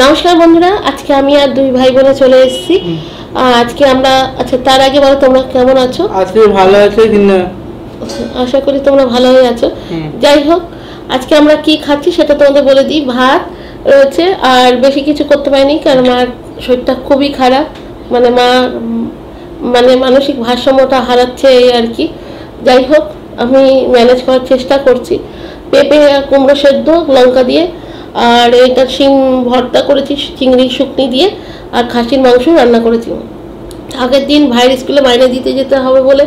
নমস্কার বন্ধুরা, আজকে আমি আর দুই ভাই বোনে চলে এসেছি। আজকে আমরা তার আগে বলো তোমরা কেমন আছো? আজকে ভালো আছে কিনা? আশা করি তোমরা ভালোই আছো। যাই হোক, আজকে আমরা কি খাচ্ছি সেটা তোমাদের বলে দিই। ভাত রয়েছে, আর বেশি কিছু করতে পারিনি কারণ মার শরীরটা খুবই খারাপ। মানে মা মানসিক ভারসাম্যটা হারাচ্ছে এই আর কি। যাই হোক, আমি ম্যানেজ করার চেষ্টা করছি। পেঁপে আর কুমড়ো সেদ্ধ লঙ্কা দিয়ে, আর এটা শিম ভর্তা করেছি চিংড়ি শুকনি দিয়ে, আর খাসির মাংস রান্না করেছি। আগের দিন ভাইয়ের স্কুলে মাইনে দিতে যেতে হবে বলে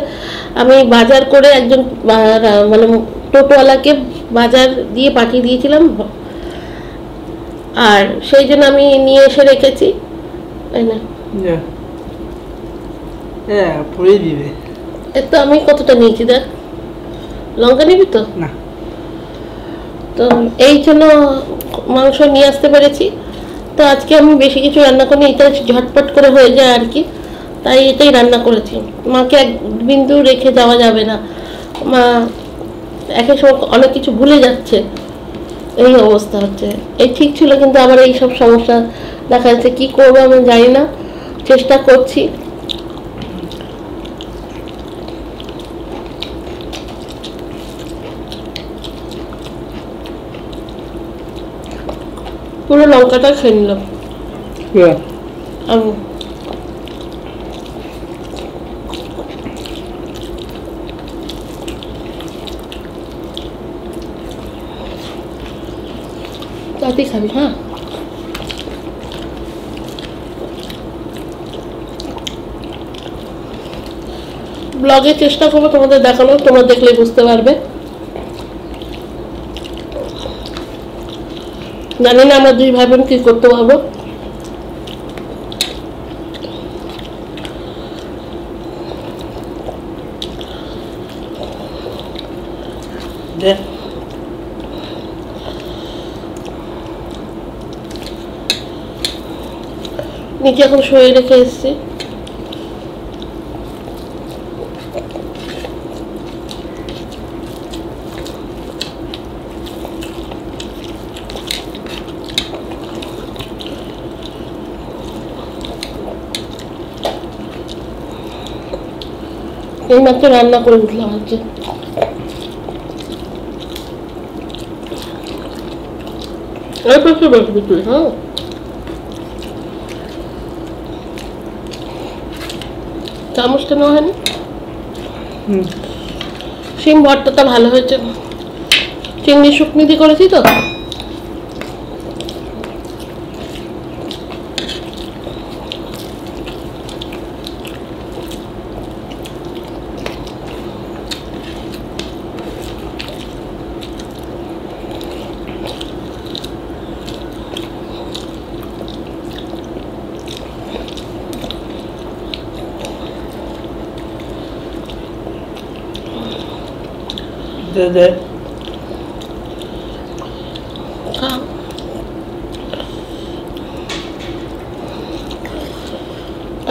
আমি বাজার করে একজন মানে টোটোওয়ালাকে বাজার দিয়ে পাঠিয়ে দিয়েছিলাম, আর সেই জন্য আমি নিয়ে এসে রেখেছি। তাই না? তো আমি কতটা নিয়েছি দেখ, লঙ্কা নিবি তো না? তো এই জন্য মাংস নিয়ে আসতে পেরেছি। তো আজকে আমি বেশি কিছু রান্না করিনি, এটা ঝটপট করে হয়ে যায় আর কি, তাই এটাই রান্না করেছি। মাকে এক বিন্দু রেখে যাওয়া যাবে না, মা এক এক সময় অনেক কিছু ভুলে যাচ্ছে, এই অবস্থা হচ্ছে। এই ঠিক ছিল, কিন্তু আবার এই সব সমস্যা দেখা যাচ্ছে। কী করবো আমি জানি না, চেষ্টা করছি। পুরো লঙ্কাটা খেয়ে নিলাম আমি। তাতেই খাবি? হ্যাঁ, ব্লগে চেষ্টা করবো তোমাদের দেখানো, তোমরা দেখলে বুঝতে পারবে। জানি না আমরা দুই ভাই বোন কি করতে পারবো। নিচে এখন শুয়ে রেখে এসছি। এই মাত্র রান্না করে উঠলাম আজকে। হ্যাঁ, চামচটা নেওয়া হয়নি। শিম ভর্তাটা ভালো হয়েছে, চিংড়ি শুকনি দিয়ে করেছি তো।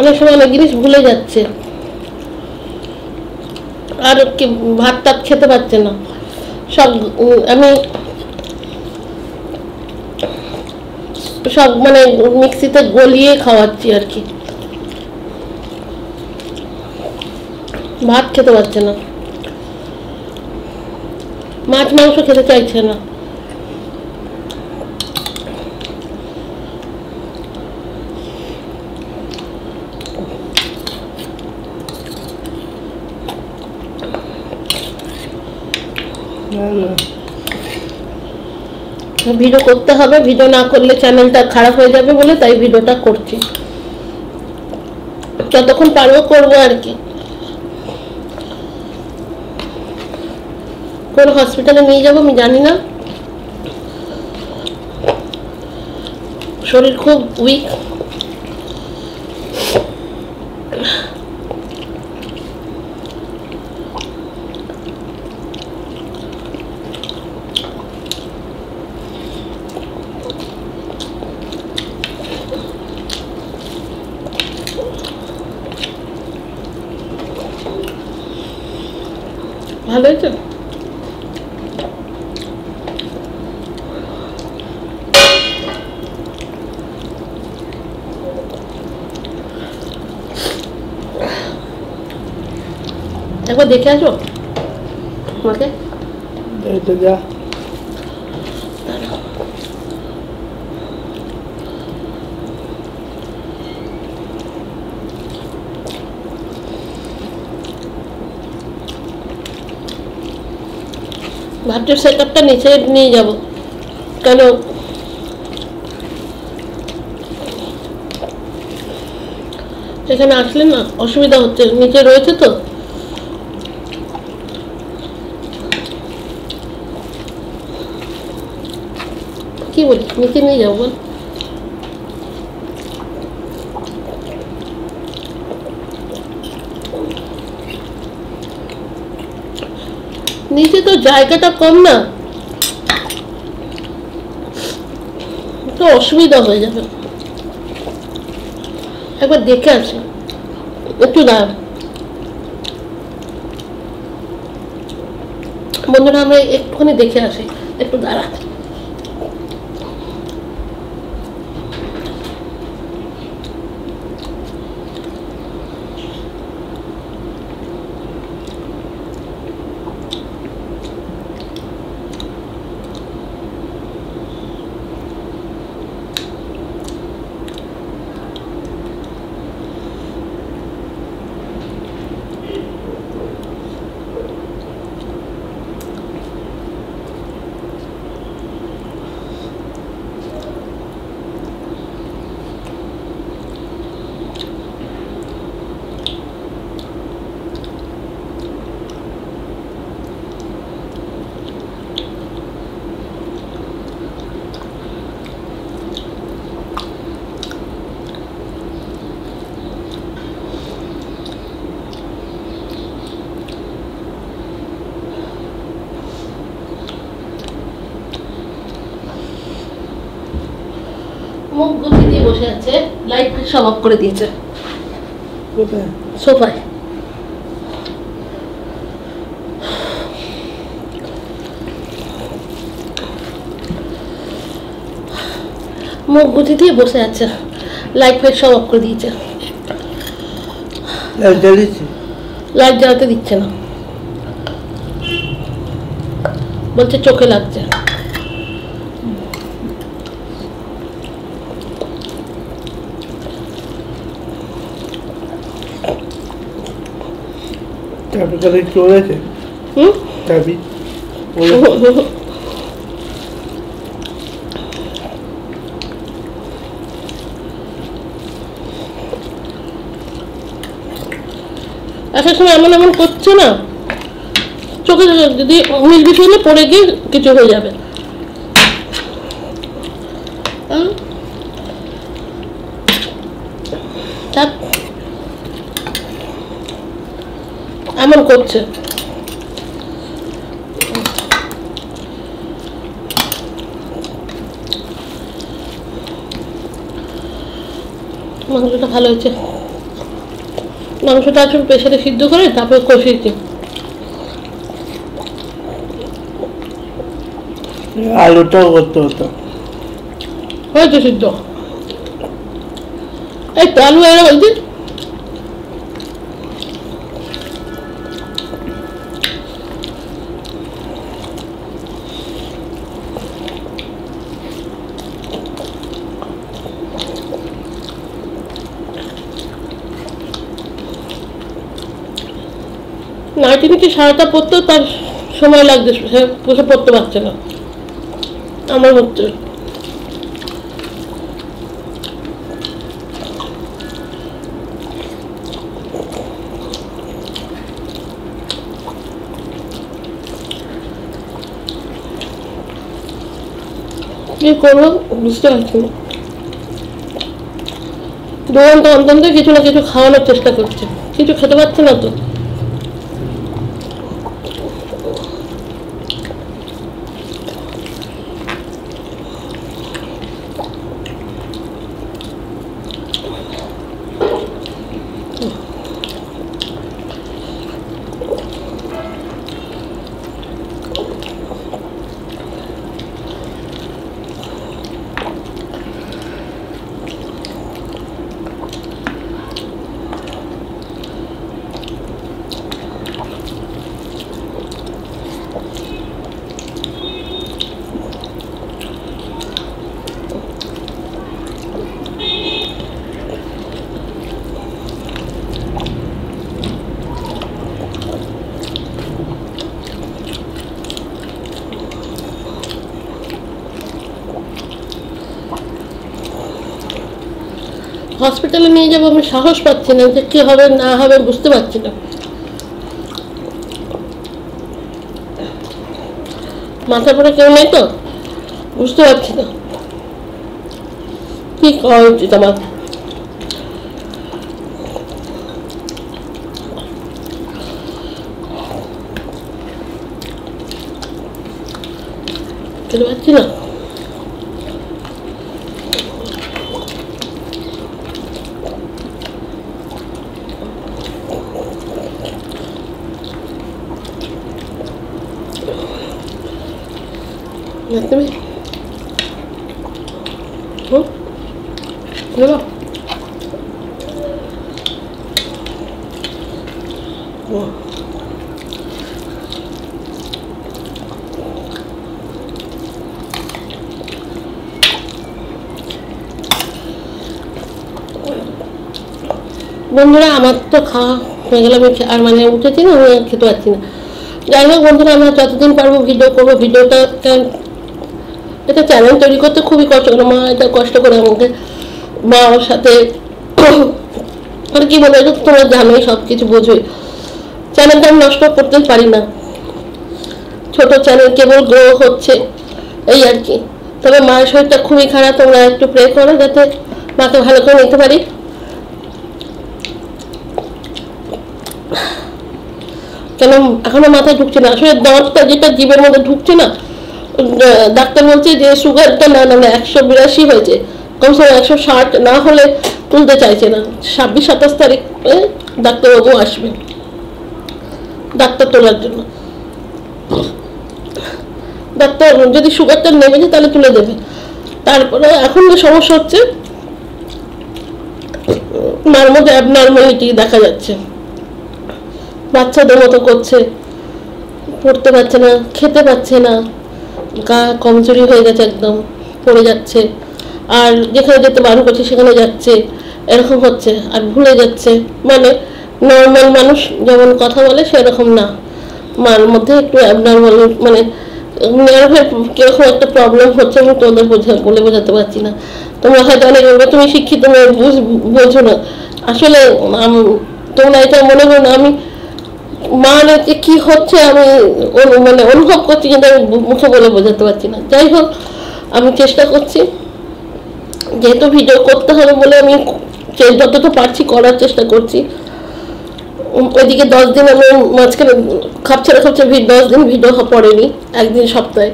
অনেক সময় অনেক জিনিস ভুলে যাচ্ছে, আর কি ভাত টাত খেতে পারছে না সব। আমি সব মানে মিক্সিতে গলিয়ে খাওয়াচ্ছি আর কি, ভাত খেতে পারছে না, মাছ মাংস খেতে চাইছে না। ভিডিও করতে হবে, ভিডিও না করলে চ্যানেলটা খারাপ হয়ে যাবে বলে তাই ভিডিওটা করছি। যতক্ষণ পারবো করবো আর কি। কোন হসপিটালে নিয়ে যাবো আমি জানি না, শরীর খুব উইক। ভালো হয়েছে। একবার দেখে আসো আমাকে। এটা যা ভাবছি সেট আপটা নিচে নিয়ে যাব, কেন এখানে আসলে না অসুবিধা হচ্ছে, নিচে রয়েছে তো। কি বলি, নিচে নিয়ে যাবো বল। নিচে তো জায়গাটা কম না, তো অসুবিধা হয়ে যাবে। একবার দেখে আসি, একটু দাঁড়া বন্ধুরা, আমরা একটুখানি দেখে আসি, একটু দাঁড়া। মুখ গুটিয়ে দিয়ে বসে আছে, লাইট সব অফ করে দিয়েছে। কোথায়? সোফায়। মুখ গুটিয়ে দিয়ে বসে আছে, লাইট ফাইট সব অফ করে দিয়েছে। লাইট জ্বালিয়েছি? লাইট জ্বালাতে দিচ্ছে না, বলছে চোখে লাগছে। চাবি কাছে চলেছে? চাবি আসার সময় এমন এমন করছে না, চোখে যদি মিলবিট হলে পড়ে গিয়ে কিছু হয়ে যাবে। এমন করছে। মাংসটা ভালো হয়েছে, মাংসটা আসলে প্রেসারে সিদ্ধ করে তারপরে কষিয়েছি। আলুটাও করতে হতো। হয়েছে সিদ্ধ, এই তো আলু এরা বলছি। নাইটি নিচে সারাটা পড়তেও তার সময় লাগছে, সে বসে পড়তে পারছে না আমার হচ্ছে। কি করবো বুঝতে পারছি না, 2 ঘন্টা অন্তর কিছু না কিছু খাওয়ানোর চেষ্টা করছে, কিছু খেতে পারছে না তো। হসপিটালে নিয়ে যাবো, আমি সাহস পাচ্ছি না, যে কী হবে না হবে বুঝতে পারছি না। মাথার পরে কেউ নেই তো, বুঝতে পারছি না কি করা উচিত আমার। খেতে পারছি না। তুমি বলো বন্ধুরা, আমার তো খাওয়া হয়ে গেলে আমি আর মানে উঠেছি না, আমি খেতে পারছি না। যাই হোক বন্ধুরা, আমরা যতদিন পারবো ভিডিও করবো। ভিডিওটা এটা চ্যানেল তৈরি করতে খুবই কষ্ট করে, মা এটা কষ্ট করে আমাকে মা ওর সাথে আর কি বলে, এটা তোমরা জানোই, সব কিছু বোঝোই। চ্যানেলটা আমি নষ্ট করতে পারি না, ছোট চ্যানেল কেবল গ্রো হচ্ছে এই আর কি। তবে মায়ের শরীরটা খুবই খারাপ, তোমরা একটু প্রে করো যাতে মাকে ভালো করে নিতে পারি। কেন এখনো মাথায় ঢুকছে না, আসলে দাঁতটা যেটা জীবের মধ্যে ঢুকছে না, ডাক্তার বলছে যে সুগারটা না 182 হয়েছে, কমসে কম 160 না হলে তুলতে চাইছে না। 26-27 তারিখ ডাক্তারবাবু আসবে ডাক্তার তোলার জন্য। ডাক্তার যদি সুগারটা নেমে যায় তাহলে তুলে দেবে। তারপরে এখন যে সমস্যা হচ্ছে, মার মধ্যে অ্যাবনর্মালিটি দেখা যাচ্ছে, বাচ্চাদের মতো করছে, পড়তে পারছে না, খেতে পারছে না, গা কমজোরি হয়ে গেছে, একদম পড়ে যাচ্ছে, আর যেখানে যেতে বারণ করছে সেখানে যাচ্ছে, এরকম হচ্ছে, আর ভুলে যাচ্ছে। মানে নর্মাল মানুষ যেমন কথা বলে সেরকম না, মার মধ্যে একটু অ্যাবনর্মাল, মানে নার্ভের কিরকম একটা প্রবলেম হচ্ছে, আমি তোমাদের বলে বোঝাতে পারছি না। তোমরা হয়তো অনেক তুমি শিক্ষিত বোঝো না, আসলে তোমরা এটা মনে করো না আমি মানে যে কি হচ্ছে আমি মানে অনুভব করছি, কিন্তু আমি মুখে বলে বোঝাতে পারছি না। যাই হোক, আমি চেষ্টা করছি, যেহেতু ভিডিও করতে হবে বলে আমি যতটা পারছি করার চেষ্টা করছি। ওইদিকে 10 দিন আমি মাঝখানে খাপছে 10 দিন ভিডিও পড়েনি, একদিন সপ্তাহে।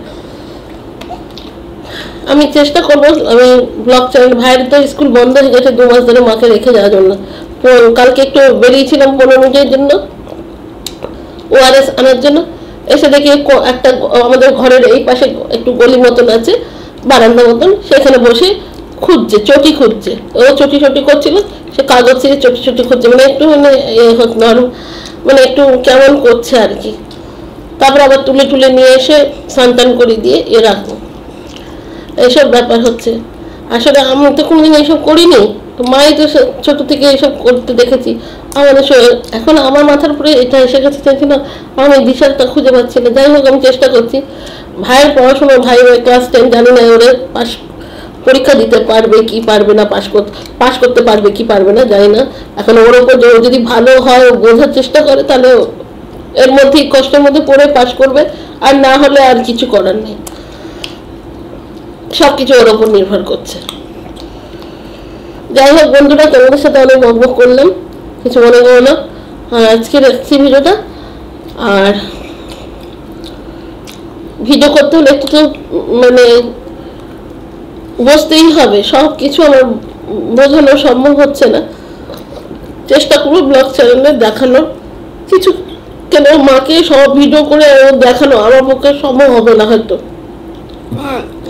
আমি চেষ্টা করবো, আমি ব্লগ চ্যানেল, ভাইয়ের তো স্কুল বন্ধ হয়ে গেছে 2 মাস ধরে মাকে রেখে যাওয়ার জন্য। কালকে একটু বেরিয়েছিলাম 15 মিনিটের জন্য ORS আনার জন্য, এসে দেখি একটা আমাদের ঘরের এই পাশে একটু গলি মতন আছে, বারান্দা মতন, সেখানে বসে খুঁজছে, চটি খুঁজছে। ও চটি করছিল, সে কাগজ থেকে চটি খুঁজছে, মানে একটু মানে নরম, মানে একটু কেমন করছে আর কি। তারপর আবার তুলে নিয়ে এসে সন্তান করে দিয়ে রাখবো, এইসব ব্যাপার হচ্ছে। আসলে আমি তো কোনোদিন এইসব করিনি, মাই তো ছোট থেকে এইসব করতে দেখেছি আমাদের। এখন আমার মাথার উপরে এটা এসে গেছে, চাইছি না, আমি দিশাটা খুঁজে পাচ্ছি না। যাই হোক, আমি চেষ্টা করছি। ভাইয়ের পড়াশোনা, ভাই ক্লাস 10, জানি না ওরে পরীক্ষা দিতে পারবে কি পারবে না, পাশ করতে পারবে কি পারবে না জানি না। এখন ওর ওপর যদি ভালো হয়, বোঝার চেষ্টা করে, তাহলে এর মধ্যেই কষ্টের মধ্যে পড়ে পাশ করবে, আর না হলে আর কিছু করার নেই, সবকিছু ওর ওপর নির্ভর করছে। যাই হোক বন্ধুরা, তোমাদের সাথে অনেক বকবক করলাম, কিছু মনে করো না। আর আজকে রাখছি ভিডিওটা। আর ভিডিও করতে হলে একটু তো মানে বুঝতেই হবে, সব কিছু আমার বোঝানো সম্ভব হচ্ছে না। চেষ্টা করবো ব্লগ চ্যানেলে দেখানোর কিছু, কেন মাকে সব ভিডিও করে দেখানো আমার পক্ষে সম্ভব হবে না, হয়তো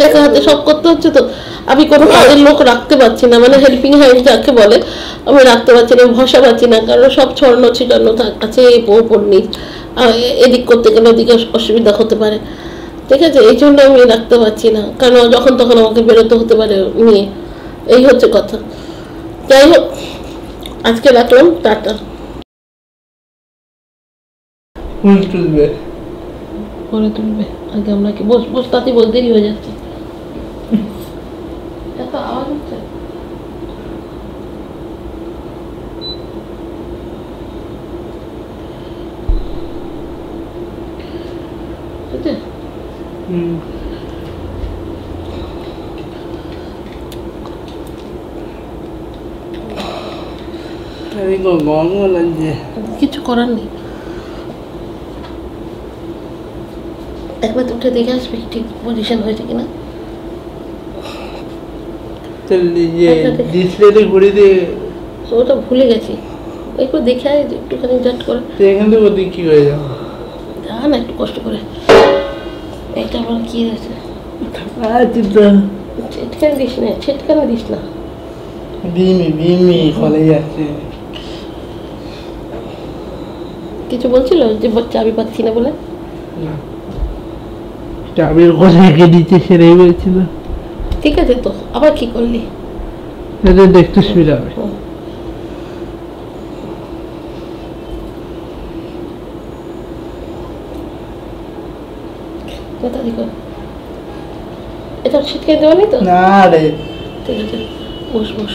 একা হাতে সব করতে হচ্ছে। তো আমি কোনো কাজের লোক রাখতে পারছি না, মানে হেল্পিং হ্যান্ড যাকে বলে, আমি রাখতে পারছি না, ভরসা পাচ্ছি না, কারণ সব ছড়ানো ছিটানো আছে ওপর নিচ, এদিক করতে গেলে ওদিকে অসুবিধা হতে পারে, ঠিক আছে। এই জন্য আমি রাখতে পারছি না, কারণ যখন তখন আমাকে বেরোতে হতে পারে নিয়ে, এই হচ্ছে কথা। যাই হোক, আজকে রাখলাম, টাটা। পরে তুলবে, আগে আমরা কি বস তাতেই বল, দেরি হয়ে যাচ্ছে, এত আওয়াজ হচ্ছে। হুম। এই গরম লাগছে। কিছু করার নেই, একবার উঠে দেখে আসবি ঠিক পজিশন হয়েছে কিনা। তাহলে যে আচ্ছা, দেখ। ডিসপ্লেতে ঘুরে দিয়ে ওটা ভুলে গেছি, একটু দেখে আয় যে একটুখানি জাস্ট করে। তো এখান থেকে ওদিক কি হয়ে যাবো? যা না একটু কষ্ট করে। এটা আবার কি হয়েছে? আচ্ছা, ছিটকানি দিস না, ছিটকানি দিস না। বিমি ফলে যাচ্ছে। কিছু বলছিল যে চাবি পাচ্ছি না বলে? চাবির কথা রেখে দিচ্ছে সেটাই বলছিল। ঠিক আছে, তো আবার কি করলি? এটা দেখতে সুবিধা হবে। হুম। তাড়াতাড়ি কর। এটা ছিটকে দেওয়া নেই তো? না রে, ঠিক আছে, বস বস।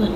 না